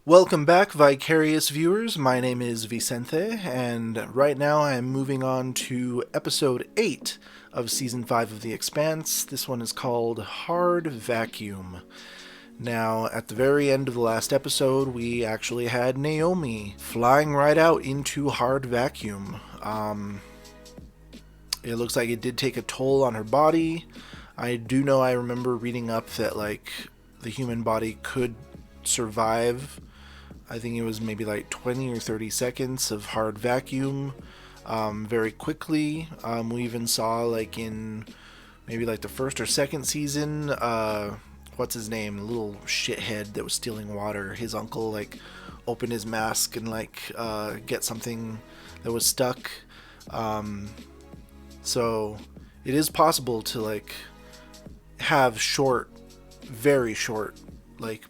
Welcome back, Vicarious viewers. My name is Vicente, and right now I am moving on to episode 8 of season 5 of The Expanse. This one is called Hard Vacuum. Now, at the very end of the last episode, we actually had Naomi flying right out into Hard Vacuum. It looks like it did take a toll on her body. I remember reading up that, the human body could survive. I think it was maybe like 20 or 30 seconds of hard vacuum very quickly. We even saw, in maybe the first or second season, what's his name? The little shithead that was stealing water. His uncle, open his mask and, get something that was stuck. So it is possible to, have very short,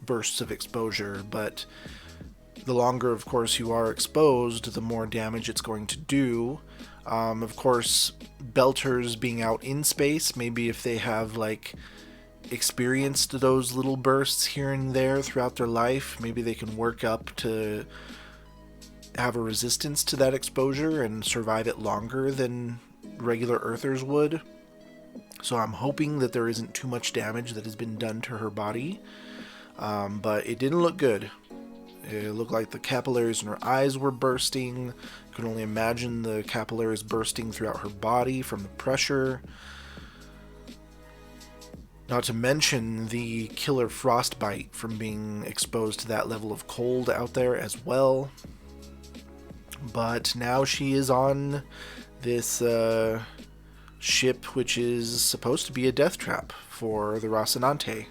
bursts of exposure, but the longer, of course, you are exposed, the more damage it's going to do. Of course, belters being out in space, maybe if they have, experienced those little bursts here and there throughout their life, maybe they can work up to have a resistance to that exposure and survive it longer than regular Earthers would. So I'm hoping that there isn't too much damage that has been done to her body. But it didn't look good. It looked like the capillaries in her eyes were bursting. You can only imagine the capillaries bursting throughout her body from the pressure. Not to mention the killer frostbite from being exposed to that level of cold out there as well. But now she is on this ship, which is supposed to be a death trap for the Rocinante.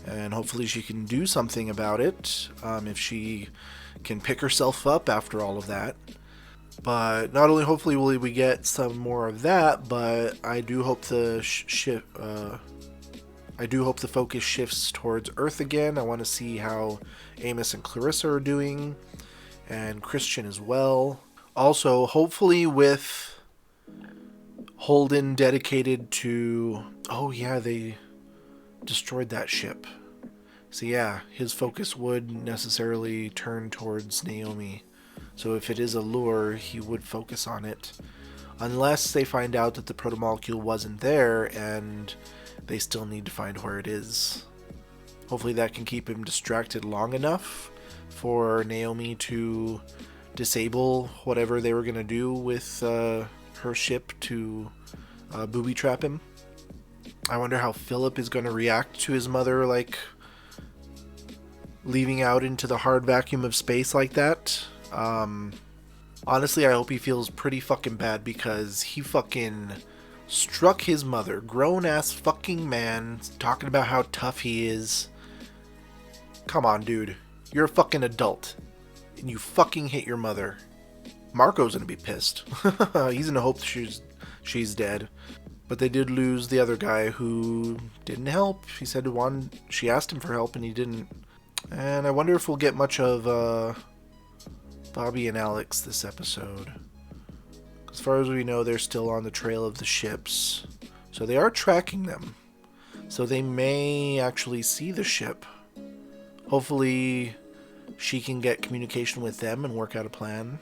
And hopefully she can do something about it, if she can pick herself up after all of that. But not only hopefully will we get some more of that, but I do hope the focus shifts towards Earth again. I want to see how Amos and Clarissa are doing, and Christian as well. Also, hopefully with Holden dedicated to... Oh yeah, they destroyed that ship. So yeah, his focus would necessarily turn towards Naomi. So if it is a lure, he would focus on it. Unless they find out that the protomolecule wasn't there and they still need to find where it is. Hopefully that can keep him distracted long enough for Naomi to disable whatever they were going to do with her ship to booby trap him. I wonder how Philip is going to react to his mother, leaving out into the hard vacuum of space like that. Honestly, I hope he feels pretty fucking bad, because he fucking struck his mother. Grown-ass fucking man, talking about how tough he is. Come on, dude. You're a fucking adult. And you fucking hit your mother. Marco's gonna be pissed. He's gonna hope she's dead. But they did lose the other guy who didn't help. He said she asked him for help and he didn't. And I wonder if we'll get much of Bobby and Alex this episode. As far as we know, they're still on the trail of the ships. So they are tracking them. So they may actually see the ship. Hopefully she can get communication with them and work out a plan.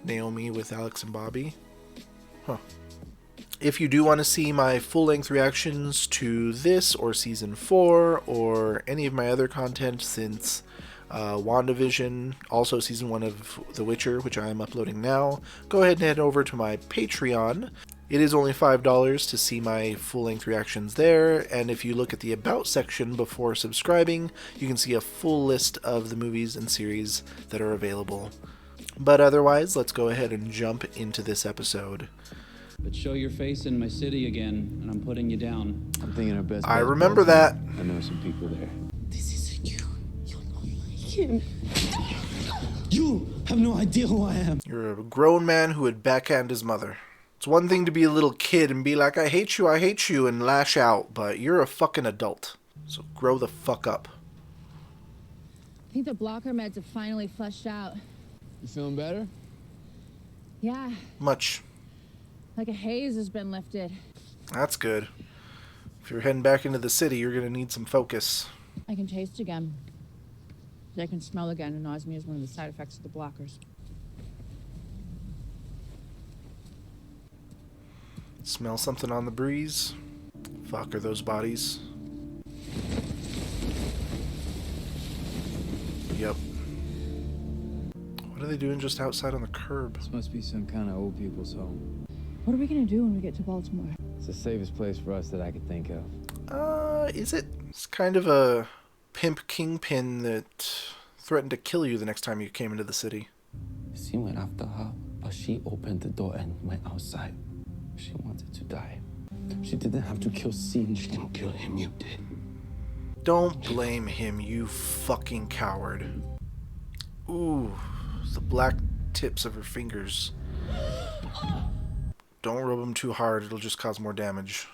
Naomi with Alex and Bobby. Huh. If you do want to see my full-length reactions to this or Season 4 or any of my other content since WandaVision, also Season 1 of The Witcher, which I am uploading now, go ahead and head over to my Patreon. It is only $5 to see my full-length reactions there, and if you look at the About section before subscribing, you can see a full list of the movies and series that are available. But otherwise, let's go ahead and jump into this episode. But show your face in my city again, and I'm putting you down. I'm thinking our best. I remember that. I know some people there. This isn't you. You're not like him. You have no idea who I am. You're a grown man who would backhand his mother. It's one thing to be a little kid and be like, I hate you, and lash out, but you're a fucking adult. So grow the fuck up. I think the blocker meds have finally flushed out. You feeling better? Yeah, Much. like a haze has been lifted. That's good. If you're heading back into the city, you're going to need some focus. I can taste again. They can smell again, and nausea is one of the side effects of the blockers. Smell something on the breeze? Fuck, are those bodies? Yep. What are they doing just outside on the curb? This must be some kind of old people's home. What are we gonna do when we get to Baltimore? It's the safest place for us that I could think of. Is it? It's kind of a pimp kingpin that threatened to kill you the next time you came into the city. She went after her, but she opened the door and went outside. She wanted to die. She didn't have to kill Sin. She didn't kill him, you did. Don't blame him, you fucking coward. Ooh, the black tips of her fingers. Don't rub them too hard, it'll just cause more damage.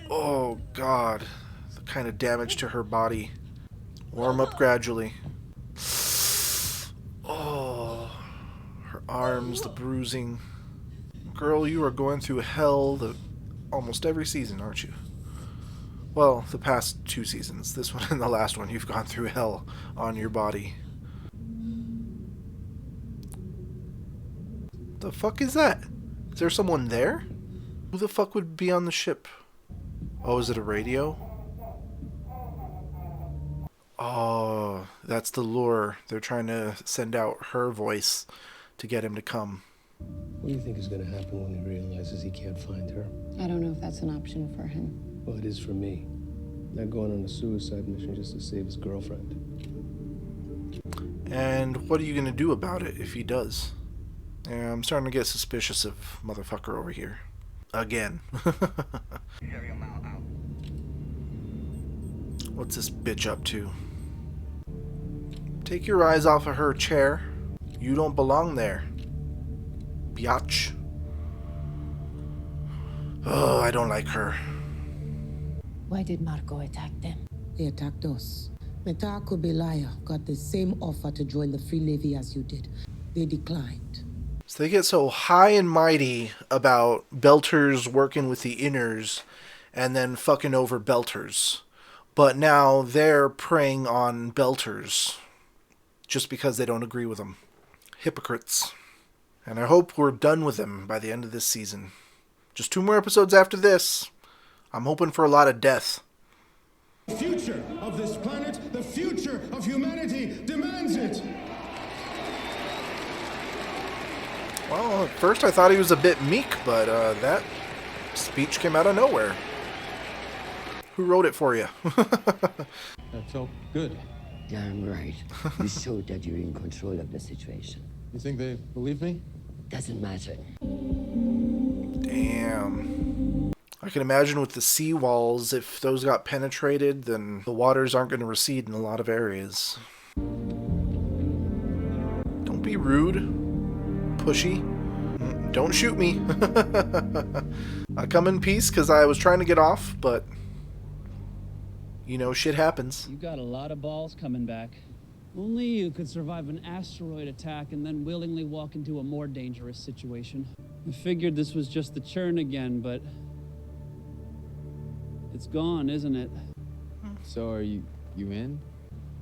Oh god, the kind of damage to her body. Warm up gradually. Oh, her arms, the bruising. Girl, you are going through hell almost every season, aren't you? Well, the past 2 seasons. This one and the last one, you've gone through hell on your body. The fuck is that? Is there someone there? Who the fuck would be on the ship? Oh, is it a radio? Oh, that's the lure. They're trying to send out her voice to get him to come. What do you think is going to happen when he realizes he can't find her? I don't know if that's an option for him. Well, it is for me. Not going on a suicide mission just to save his girlfriend. And what are you going to do about it if he does? Yeah, I'm starting to get suspicious of motherfucker over here. Again. What's this bitch up to? Take your eyes off of her chair. You don't belong there. Biatch. Oh, I don't like her. Why did Marco attack them? They attacked us. Metako Belaya got the same offer to join the Free Navy as you did. They declined. So they get so high and mighty about Belters working with the Inners and then fucking over Belters. But now they're preying on Belters just because they don't agree with them. Hypocrites. And I hope we're done with them by the end of this season. Just 2 more episodes after this. I'm hoping for a lot of death. The future of this planet, the future of humanity demands it. Well, at first I thought he was a bit meek, but that speech came out of nowhere. Who wrote it for you? That felt good. Damn right. You showed that you're in control of the situation. You think they believe me? Doesn't matter. Damn. I can imagine with the seawalls, if those got penetrated, then the waters aren't going to recede in a lot of areas. Don't be rude. Pushy. Don't shoot me. I come in peace because I was trying to get off, but you know, shit happens. You got a lot of balls coming back. Only you could survive an asteroid attack and then willingly walk into a more dangerous situation. I figured this was just the churn again, but it's gone, isn't it? So are you in?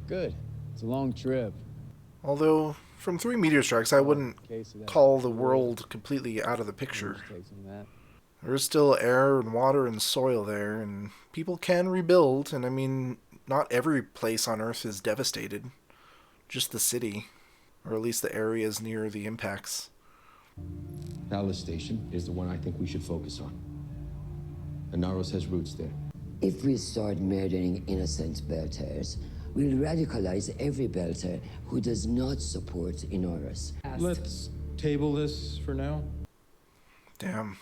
Good. It's a long trip. Although, from 3 meteor strikes, I wouldn't call the world completely out of the picture. There is still air and water and soil there, and people can rebuild, and I mean, not every place on Earth is devastated. Just the city, or at least the areas near the impacts. Palace Station is the one I think we should focus on. Anaros has roots there. If we start murdering innocent Belters, we'll radicalize every Belter who does not support Inoros. Let's table this for now. Damn.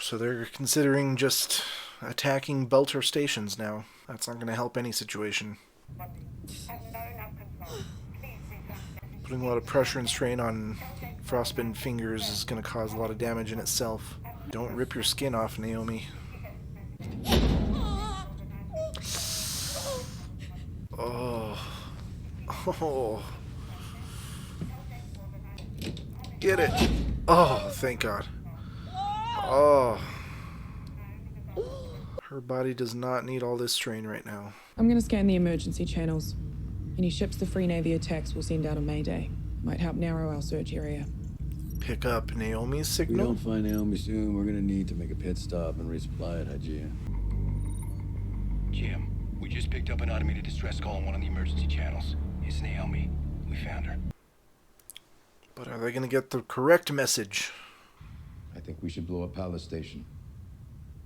So they're considering just attacking Belter stations now. That's not going to help any situation. Putting a lot of pressure and strain on frostbitten fingers is going to cause a lot of damage in itself. Don't rip your skin off, Naomi. Oh. Oh. Get it. Oh, thank God. Oh. Her body does not need all this strain right now. I'm gonna scan the emergency channels. Any ships the Free Navy attacks will send out on Mayday. Might help narrow our search area. Pick up Naomi's If we signal. don't find Naomi soon, we're gonna need to make a pit stop and resupply at Hajia. Jim, we just picked up an automated distress call on one of the emergency channels. It's Naomi. We found her. But are they going to get the correct message? I think we should blow up Palace Station.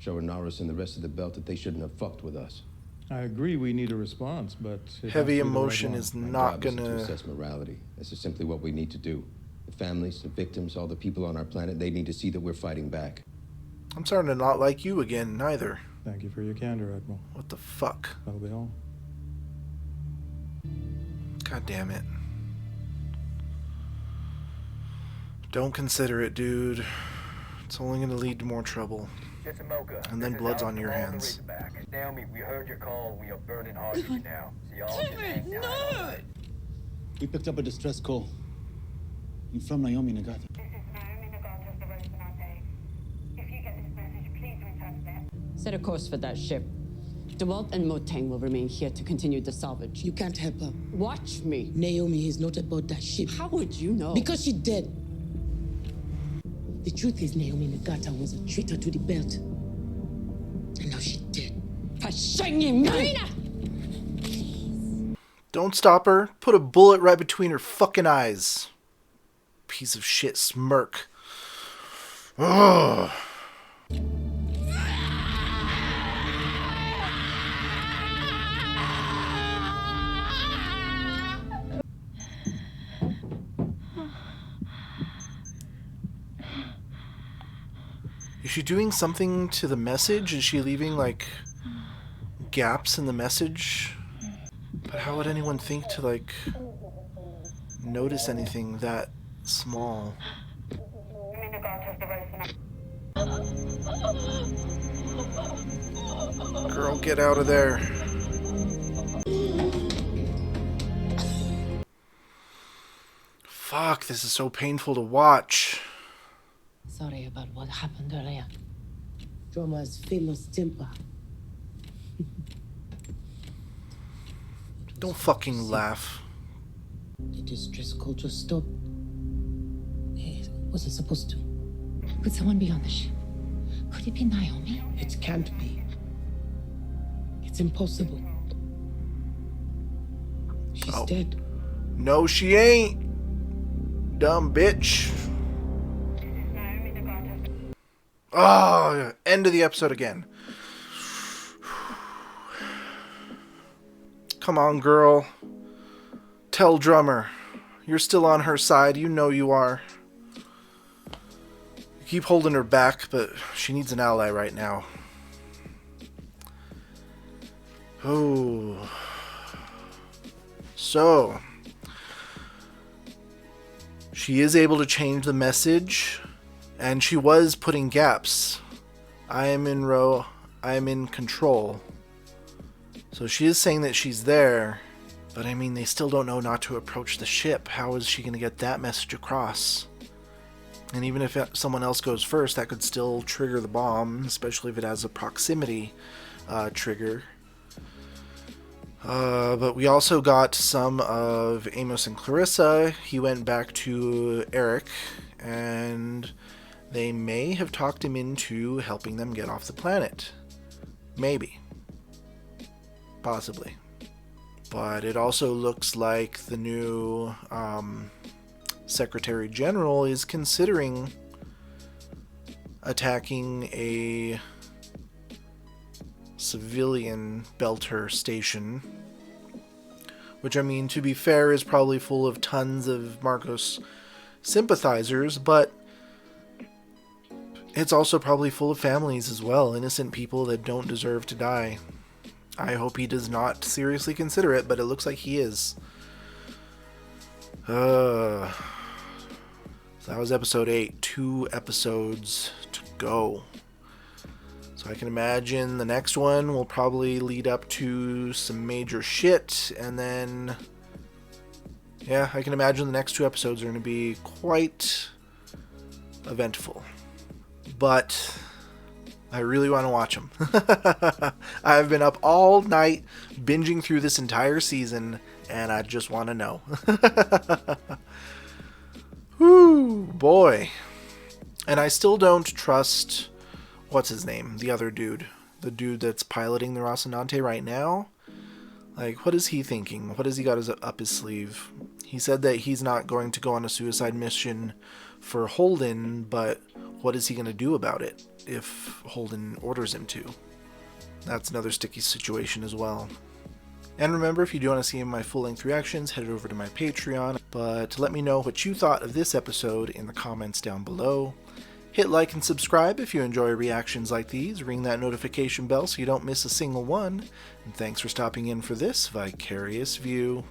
Show Naros and the rest of the belt that they shouldn't have fucked with us. I agree we need a response, but... Heavy emotion is not gonna... gonna... to assess morality. This is simply what we need to do. The families, the victims, all the people on our planet, they need to see that we're fighting back. I'm starting to not like you again, neither. Thank you for your candor, Admiral. What the fuck? That'll be all. God damn it. Don't consider it, dude. It's only gonna lead to more trouble. And then blood's on your hands. Naomi, we heard your call. We are burning hard for you now. So y'all just hang down. No! We picked up a distress call. You're from Naomi Nagata. This is Naomi Nagata of the Rosanate. If you get this message, please return to them. Set a course for that ship. DeWalt and Motang will remain here to continue the salvage. You can't help her. Watch me. Naomi is not about that ship. How would you know? Because she's dead. The truth is, Naomi Nagata was a traitor to the belt. And now she's dead. Marina! Don't stop her. Put a bullet right between her fucking eyes. Piece of shit smirk. Ugh. Is she doing something to the message? Is she leaving, like, gaps in the message? But how would anyone think to, like, notice anything that small? Girl, get out of there. Fuck, this is so painful to watch. Sorry about what happened earlier. Drama's famous temper. Don't fucking laugh. The distress call just stopped. It wasn't supposed to. Could someone be on the ship? Could it be Naomi? It can't be. It's impossible. She's dead. No, she ain't. Dumb bitch. Oh, end of the episode again. Come on, girl. Tell Drummer. You're still on her side. You know you are. You keep holding her back, but she needs an ally right now. Oh. So. She is able to change the message. And she was putting gaps. I am in row. I am in control. So she is saying that she's there. But I mean, they still don't know not to approach the ship. How is she going to get that message across? And even if someone else goes first, that could still trigger the bomb. Especially if it has a proximity trigger. But we also got some of Amos and Clarissa. He went back to Eric. And they may have talked him into helping them get off the planet. Maybe. Possibly. But it also looks like the new Secretary General is considering attacking a civilian belter station. Which, I mean, to be fair, is probably full of tons of Marcos sympathizers, but it's also probably full of families as well, innocent people that don't deserve to die. I hope he does not seriously consider it, but it looks like he is. So that was episode 8. 2 episodes to go. So I can imagine the next one will probably lead up to some major shit, and then yeah, I can imagine the next 2 episodes are going to be quite eventful. But I really want to watch them. I've been up all night binging through this entire season, and I just want to know. Whoo, boy. And I still don't trust, what's his name? The other dude. The dude that's piloting the Rocinante right now. Like, what is he thinking? What has he got up his sleeve? He said that he's not going to go on a suicide mission for Holden, but what is he going to do about it if Holden orders him to? That's another sticky situation as well. And remember, if you do want to see my full-length reactions, head over to my Patreon. But let me know what you thought of this episode in the comments down below. Hit like and subscribe if you enjoy reactions like these. Ring that notification bell so you don't miss a single one. And thanks for stopping in for this Vicarious View.